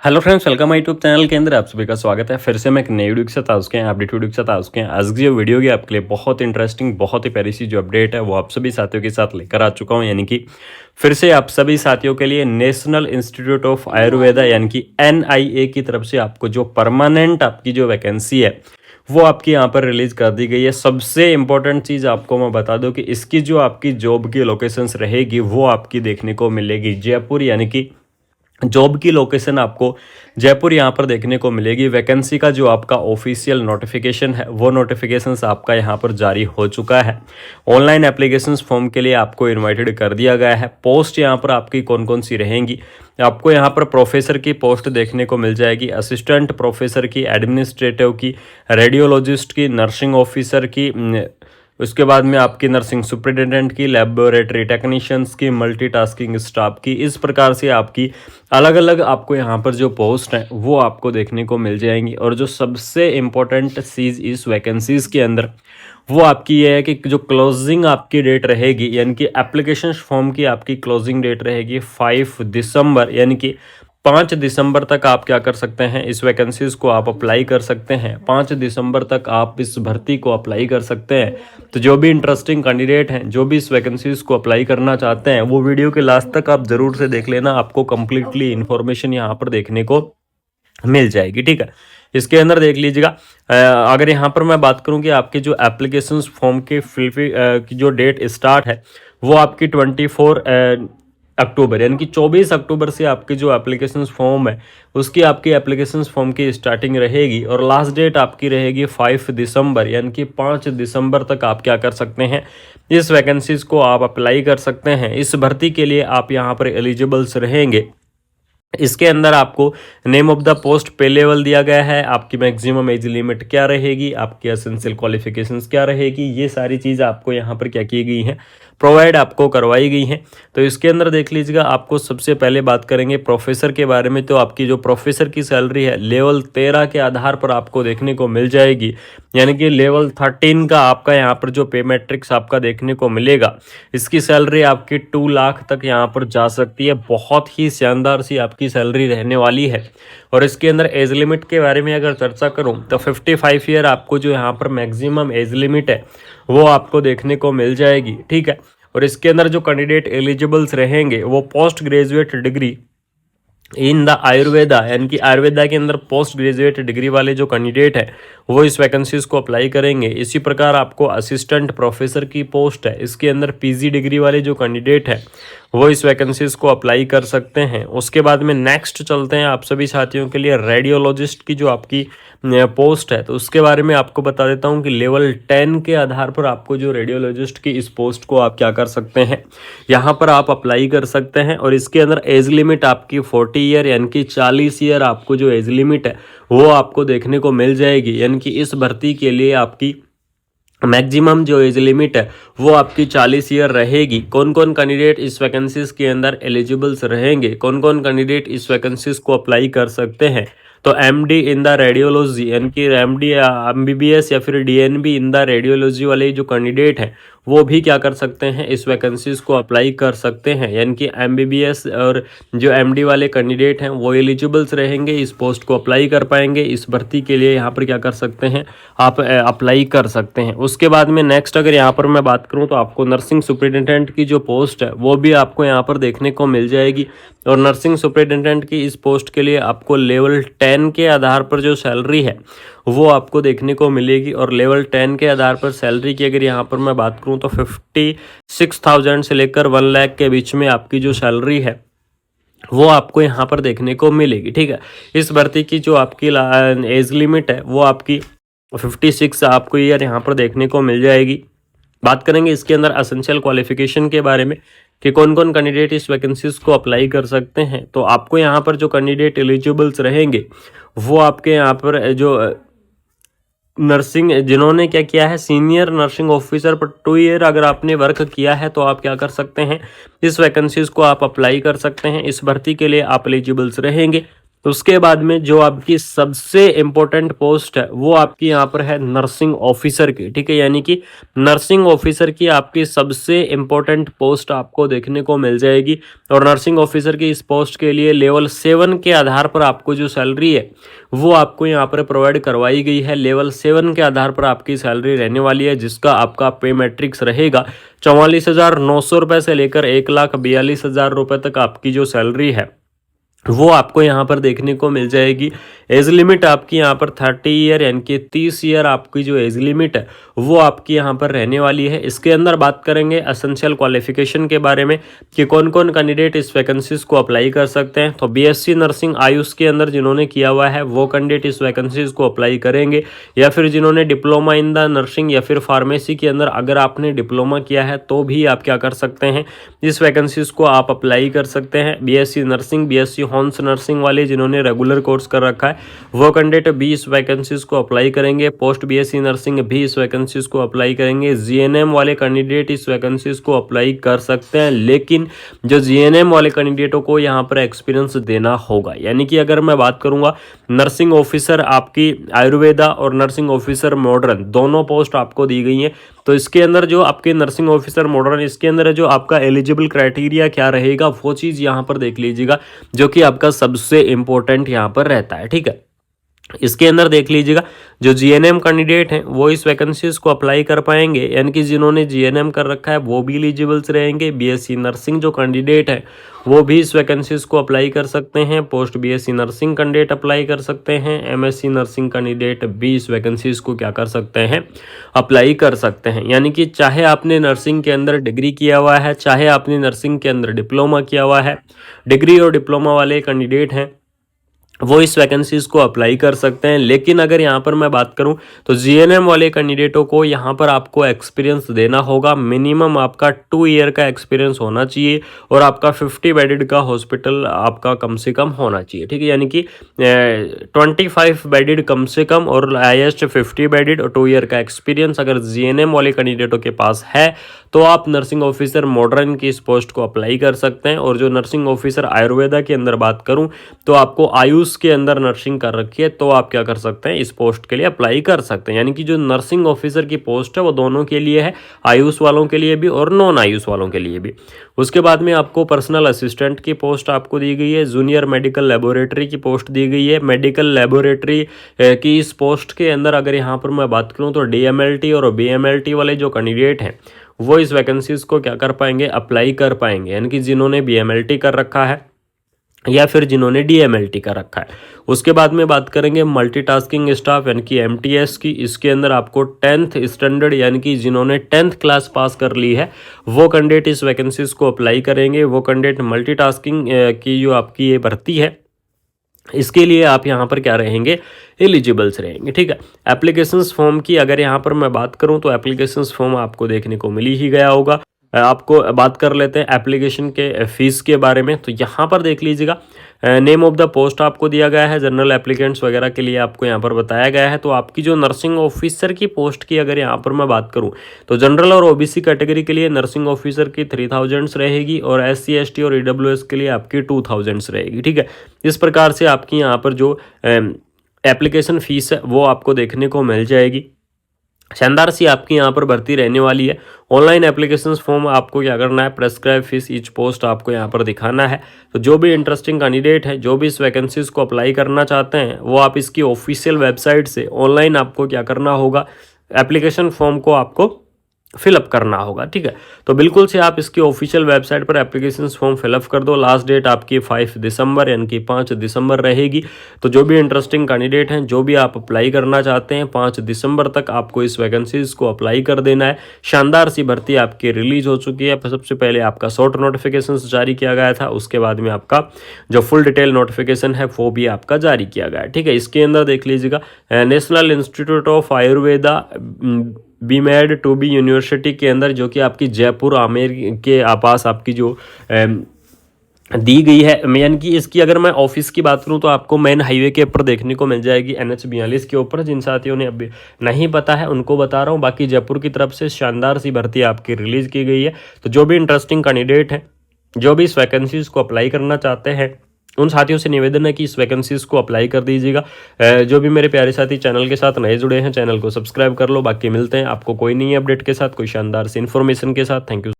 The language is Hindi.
Hello friends, welcome my YouTube channel के अंदर आप सभी का स्वागत है। फिर से मैं एक नई वीडियो के साथ आ चुके हैं, अपडेट वीडियो के साथ आ चुके हैं। आज की जो वीडियो होगी आपके लिए बहुत इंटरेस्टिंग, बहुत ही प्यारी सी जो अपडेट है वो आप सभी साथियों के साथ लेकर आ चुका हूं। यानी कि फिर से आप सभी साथियों के लिए नेशनल इंस्टीट्यूट ऑफ आयुर्वेदा यानी कि NIA की तरफ से आपको जो परमानेंट आपकी जो वैकेंसी है वो आपकी यहाँ पर रिलीज कर दी गई है। सबसे इंपॉर्टेंट चीज़ आपको मैं बता दूं कि इसकी जो आपकी जॉब की लोकेशंस रहेगी वो आपकी देखने को मिलेगी जयपुर, यानी कि जॉब की लोकेशन आपको जयपुर यहाँ पर देखने को मिलेगी। वैकेंसी का जो आपका ऑफिशियल नोटिफिकेशन है वो नोटिफिकेशंस आपका यहाँ पर जारी हो चुका है। ऑनलाइन एप्लीकेशंस फॉर्म के लिए आपको इनवाइटेड कर दिया गया है। पोस्ट यहाँ पर आपकी कौन कौन सी रहेंगी, आपको यहाँ पर प्रोफेसर की पोस्ट देखने को मिल जाएगी, असिस्टेंट प्रोफेसर की, एडमिनिस्ट्रेटिव की, रेडियोलॉजिस्ट की, नर्सिंग ऑफिसर की, उसके बाद में आपकी नर्सिंग सुपरिटेंडेंट की, लेबोरेटरी टेक्नीशियंस की, मल्टीटास्किंग स्टाफ की। इस प्रकार से आपकी अलग अलग आपको यहाँ पर जो पोस्ट हैं वो आपको देखने को मिल जाएंगी। और जो सबसे इम्पोर्टेंट चीज़ इस वैकेंसीज़ के अंदर वो आपकी ये है कि जो क्लोजिंग आपकी डेट रहेगी, यानी कि एप्लीकेशन फॉर्म की आपकी क्लोजिंग डेट रहेगी 5 दिसंबर, यानी कि 5 दिसंबर तक आप क्या कर सकते हैं, इस वैकेंसीज को आप अप्लाई कर सकते हैं। 5 दिसंबर तक आप इस भर्ती को अप्लाई कर सकते हैं। तो जो भी इंटरेस्टिंग कैंडिडेट हैं, जो भी इस वैकेंसीज को अप्लाई करना चाहते हैं, वो वीडियो के लास्ट तक आप ज़रूर से देख लेना, आपको कंप्लीटली इन्फॉर्मेशन यहाँ पर देखने को मिल जाएगी। ठीक है, इसके अंदर देख लीजिएगा। अगर यहाँ पर मैं बात करूँ कि आपके जो एप्लीकेशन फॉर्म के फिल की जो डेट स्टार्ट है वो आपकी 24 अक्टूबर, यानी कि 24 अक्टूबर से आपकी जो एप्लीकेशन फॉर्म है उसकी आपकी एप्लीकेशन फॉर्म की स्टार्टिंग रहेगी और लास्ट डेट आपकी रहेगी 5 दिसंबर, यानी कि 5 दिसंबर तक आप क्या कर सकते हैं, इस वैकेंसीज को आप अप्लाई कर सकते हैं। इस भर्ती के लिए आप यहाँ पर एलिजिबल्स रहेंगे। इसके अंदर आपको नेम ऑफ द पोस्ट पे लेवल दिया गया है, आपकी मैक्सिमम एज लिमिट क्या रहेगी, आपकी एसेंशियल क्वालिफिकेशंस क्या रहेगी, ये सारी चीज़ आपको यहाँ पर क्या की गई हैं, प्रोवाइड आपको करवाई गई हैं। तो इसके अंदर देख लीजिएगा, आपको सबसे पहले बात करेंगे प्रोफेसर के बारे में। तो आपकी जो प्रोफेसर की सैलरी है लेवल 13 के आधार पर आपको देखने को मिल जाएगी, यानी कि लेवल 13 का आपका यहाँ पर जो पे मैट्रिक्स आपका देखने को मिलेगा, इसकी सैलरी आपकी 2 लाख तक यहाँ पर जा सकती है। बहुत ही शानदार सी आपकी सैलरी रहने वाली है। और इसके अंदर एज लिमिट के बारे में अगर चर्चा करूं तो 55 ईयर आपको जो यहाँ पर मैक्सिमम एज लिमिट है वो आपको देखने को मिल जाएगी। ठीक है, और इसके अंदर जो कैंडिडेट एलिजिबल्स रहेंगे वो post graduate degree in the Ayurveda, यानी कि आयुर्वेदा के अंदर पोस्ट ग्रेजुएट डिग्री वाले जो कैंडिडेट हैं वो इस वैकेंसीज को अप्लाई करेंगे। इसी प्रकार आपको असिस्टेंट प्रोफेसर की पोस्ट है, इसके अंदर PG डिग्री वाले जो कैंडिडेट हैं वो इस वैकेंसीज को अप्लाई कर सकते हैं। उसके बाद में नेक्स्ट चलते हैं आप सभी साथियों के लिए रेडियोलॉजिस्ट की जो आपकी पोस्ट है, तो उसके बारे में आपको बता देता हूं कि लेवल 10 के आधार पर आपको जो रेडियोलॉजिस्ट की इस पोस्ट को आप क्या कर सकते हैं, यहाँ पर आप अप्लाई कर सकते हैं। और इसके अंदर एज लिमिट आपकी 40 ईयर, यानी कि 40 ईयर आपको जो एज लिमिट है वो आपको देखने को मिल जाएगी। यानी कि इस भर्ती के लिए आपकी मैक्सिमम जो एज लिमिट है वो आपकी 40 ईयर रहेगी। कौन कौन कैंडिडेट इस वैकेंसीज के अंदर एलिजिबल्स रहेंगे, कौन कौन कैंडिडेट इस वैकेंसीज को अप्लाई कर सकते हैं, तो MD इन द रेडियोलॉजी, यानी कि MD MBBS या फिर DNB इन द रेडियोलॉजी वाले जो कैंडिडेट हैं वो भी क्या कर सकते हैं, इस वैकेंसीज को अप्लाई कर सकते हैं। यानी कि MBBS और जो MD वाले कैंडिडेट हैं वो एलिजिबल्स रहेंगे, इस पोस्ट को अप्लाई कर पाएंगे। इस भर्ती के लिए यहाँ पर क्या कर सकते हैं, आप अप्लाई कर सकते हैं। उसके बाद में नेक्स्ट अगर यहाँ पर मैं बात करूँ तो आपको नर्सिंग सुपरिटेंडेंट की जो पोस्ट है वो भी आपको यहाँ पर देखने को मिल जाएगी। और नर्सिंग सुपरिटेंडेंट की इस पोस्ट के लिए आपको लेवल 10 के आधार पर जो सैलरी है वो आपको देखने को मिलेगी। और लेवल 10 के आधार पर सैलरी की अगर यहाँ पर मैं बात करूँ तो 56,000 से लेकर 1 लाख के बीच में आपकी जो सैलरी है वो आपको यहाँ पर देखने को मिलेगी। ठीक है, इस भर्ती की जो आपकी एज लिमिट है वो आपकी 56 आपको ईयर यहाँ पर देखने को मिल जाएगी। बात करेंगे इसके अंदर एसेंशियल क्वालिफिकेशन के बारे में कि कौन कौन कैंडिडेट इस वैकेंसीज को अप्लाई कर सकते हैं। तो आपको यहाँ पर जो कैंडिडेट एलिजिबल्स रहेंगे वो आपके यहाँ पर जो नर्सिंग जिन्होंने क्या किया है, सीनियर नर्सिंग ऑफिसर पर 2 ईयर अगर आपने वर्क किया है तो आप क्या कर सकते हैं, इस वैकेंसीज को आप अप्लाई कर सकते हैं। इस भर्ती के लिए आप एलिजिबल्स रहेंगे। तो उसके बाद में जो आपकी सबसे इम्पोर्टेंट पोस्ट है वो आपकी यहाँ पर है नर्सिंग ऑफिसर की, ठीक है। यानी कि नर्सिंग ऑफिसर की आपकी सबसे इम्पोर्टेंट पोस्ट आपको देखने को मिल जाएगी। और नर्सिंग ऑफिसर की इस पोस्ट के लिए लेवल 7 के आधार पर आपको जो सैलरी है वो आपको यहाँ पर प्रोवाइड करवाई गई है। लेवल 7 के आधार पर आपकी सैलरी रहने वाली है, जिसका आपका पे मैट्रिक्स रहेगा 44,900 रुपये से लेकर 1,42,000 रुपये तक आपकी जो सैलरी है वो आपको यहाँ पर देखने को मिल जाएगी। एज लिमिट आपकी यहाँ पर 30 ईयर यानी कि 30 ईयर आपकी जो एज लिमिट है वो आपकी यहाँ पर रहने वाली है। इसके अंदर बात करेंगे एसेंशियल क्वालिफिकेशन के बारे में कि कौन कौन कैंडिडेट इस वैकेंसीज को अप्लाई कर सकते हैं। तो बीएससी नर्सिंग आयुष के अंदर जिन्होंने किया हुआ है वो कैंडिडेट इस वैकेंसीज को अप्लाई करेंगे, या फिर जिन्होंने डिप्लोमा इन द नर्सिंग या फिर फार्मेसी के अंदर अगर आपने डिप्लोमा किया है तो भी आप क्या कर सकते हैं, इस वैकेंसीज को आप अप्लाई कर सकते हैं। BSc nursing, BSc horns nursing वाले जिन्होंने रेगुलर कोर्स कर रखा है वो कैंडिडेट भी इस वैकेंसीज को अप्लाई करेंगे। पोस्ट बीएससी नर्सिंग भी इस वैकेंसीज को अप्लाई करेंगे। जीएनएम वाले कैंडिडेट इस वैकेंसीज को अप्लाई कर सकते हैं, लेकिन जो जीएनएम वाले कैंडिडेटों को यहाँ पर एक्सपीरियंस देना होगा। यानी कि अगर मैं बात करूंगा नर्सिंग ऑफिसर आपकी आयुर्वेदा और नर्सिंग ऑफिसर मॉडर्न दोनों पोस्ट आपको दी गई हैं। तो इसके अंदर जो आपके नर्सिंग ऑफिसर मॉडर्न, इसके अंदर जो आपका एलिजिबल क्राइटेरिया क्या रहेगा वो चीज़ यहाँ पर देख लीजिएगा, जो कि आपका सबसे इंपॉर्टेंट यहाँ पर रहता है, ठीक है। इसके अंदर देख लीजिएगा जो जीएनएम कैंडिडेट हैं वो इस वैकेंसीज को अप्लाई कर पाएंगे, यानी कि जिन्होंने जीएनएम कर रखा है वो भी एलिजिबल्स रहेंगे। बीएससी नर्सिंग जो कैंडिडेट है वो भी इस वैकेंसीज को अप्लाई कर सकते हैं। Post BSc nursing candidate apply कर सकते हैं। एमएससी नर्सिंग कैंडिडेट भी इस वैकेंसीज को क्या कर सकते हैं, अप्लाई कर सकते हैं। यानी कि चाहे आपने नर्सिंग के अंदर डिग्री किया हुआ है, चाहे आपने नर्सिंग के अंदर डिप्लोमा किया हुआ है, डिग्री और डिप्लोमा वाले कैंडिडेट हैं वो इस वैकेंसीज को अप्लाई कर सकते हैं। लेकिन अगर यहाँ पर मैं बात करूँ तो जीएनएम वाले कैंडिडेटों को यहाँ पर आपको एक्सपीरियंस देना होगा। मिनिमम आपका 2 ईयर का एक्सपीरियंस होना चाहिए और आपका 50 बेडेड का हॉस्पिटल आपका कम से कम होना चाहिए, ठीक है। यानी कि 25 बेडेड कम से कम और हाईएस्ट 50 बेडेड और 2 ईयर का एक्सपीरियंस अगर जीएनएम वाले कैंडिडेटों के पास है तो आप नर्सिंग ऑफिसर मॉडर्न की इस पोस्ट को अप्लाई कर सकते हैं। और जो नर्सिंग ऑफिसर आयुर्वेदा के अंदर बात करूं तो आपको आयुष के अंदर नर्सिंग कर रखी है तो आप क्या कर सकते हैं, इस पोस्ट के लिए अप्लाई कर सकते हैं। यानी कि जो नर्सिंग ऑफिसर की पोस्ट है वो दोनों के लिए है, आयुष वालों के लिए भी और नॉन आयुष वालों के लिए भी। उसके बाद में आपको पर्सनल असिस्टेंट की पोस्ट आपको दी गई है। जूनियर मेडिकल लेबोरेटरी की पोस्ट दी गई है। मेडिकल लेबोरेटरी की इस पोस्ट के अंदर अगर यहाँ पर मैं बात करूँ तो डीएमएलटी और बीएमएलटी वाले जो कैंडिडेट हैं वो इस वैकेंसीज को क्या कर पाएंगे, अप्लाई कर पाएंगे। यानी कि जिन्होंने बीएमएलटी कर रखा है या फिर जिन्होंने डीएमएलटी का रखा है। उसके बाद में बात करेंगे मल्टीटास्किंग स्टाफ यानी कि एमटीएस की। इसके अंदर आपको 10th स्टैंडर्ड यानी कि जिन्होंने 10th क्लास पास कर ली है वो कैंडिडेट इस वैकेंसीज को अप्लाई करेंगे। वो कैंडिडेट मल्टीटास्किंग की जो आपकी ये भर्ती है इसके लिए आप यहाँ पर क्या रहेंगे, एलिजिबल्स रहेंगे, ठीक है। एप्लीकेशंस फॉर्म की अगर यहाँ पर मैं बात करूँ तो एप्लीकेशंस फॉर्म आपको देखने को मिल ही गया होगा। आपको बात कर लेते हैं एप्लीकेशन के फीस के बारे में। तो यहाँ पर देख लीजिएगा नेम ऑफ द पोस्ट आपको दिया गया है, जनरल एप्लीकेंट्स वगैरह के लिए आपको यहाँ पर बताया गया है। तो आपकी जो नर्सिंग ऑफिसर की पोस्ट की अगर यहाँ पर मैं बात करूँ तो जनरल और ओबीसी कैटेगरी के लिए नर्सिंग ऑफिसर की 3000 रहेगी और SC ST और EWS के लिए आपकी 2000 रहेगी, ठीक है। इस प्रकार से आपकी यहाँ पर जो एप्लीकेशन फीस है वो आपको देखने को मिल जाएगी। शानदार सी आपकी यहाँ पर भर्ती रहने वाली है। ऑनलाइन एप्लीकेशन फॉर्म आपको क्या करना है, प्रेस्क्राइब फीस ईच पोस्ट आपको यहाँ पर दिखाना है। तो जो भी इंटरेस्टिंग कैंडिडेट है, जो भी इस वैकेंसीज को अप्लाई करना चाहते हैं वो आप इसकी ऑफिशियल वेबसाइट से ऑनलाइन आपको क्या करना होगा, एप्लीकेशन फॉर्म को आपको फिलअप करना होगा, ठीक है। तो बिल्कुल से आप इसकी ऑफिशियल वेबसाइट पर एप्लीकेशन फॉर्म फिलअप कर दो। लास्ट डेट आपकी 5 दिसंबर यानी कि 5 दिसंबर रहेगी। तो जो भी इंटरेस्टिंग कैंडिडेट हैं, जो भी आप अप्लाई करना चाहते हैं 5 दिसंबर तक आपको इस वैकेंसीज को अप्लाई कर देना है। शानदार सी भर्ती आपकी रिलीज हो चुकी है। सबसे पहले आपका शॉर्ट नोटिफिकेशन जारी किया गया था, उसके बाद में आपका जो फुल डिटेल नोटिफिकेशन है वो भी आपका जारी किया गया है, ठीक है। इसके अंदर देख लीजिएगा national institute of Ayurveda deemed to be university के अंदर, जो कि आपकी जयपुर आमेर के पास आपकी जो दी गई है। यानी कि इसकी अगर मैं ऑफिस की बात करूं तो आपको मेन हाईवे के ऊपर देखने को मिल जाएगी, NH 42 के ऊपर। जिन साथियों ने अभी नहीं पता है उनको बता रहा हूं। बाकी जयपुर की तरफ से शानदार सी भर्ती आपकी रिलीज की गई है। तो जो भी इंटरेस्टिंग कैंडिडेट हैं, जो भी इस वैकेंसीज को अप्लाई करना चाहते हैं उन साथियों से निवेदन है कि इस वैकेंसीज को अप्लाई कर दीजिएगा। जो भी मेरे प्यारे साथी चैनल के साथ नए जुड़े हैं, चैनल को सब्सक्राइब कर लो। बाकी मिलते हैं आपको कोई नई अपडेट के साथ, कोई शानदार सी इन्फॉर्मेशन के साथ। Thank you.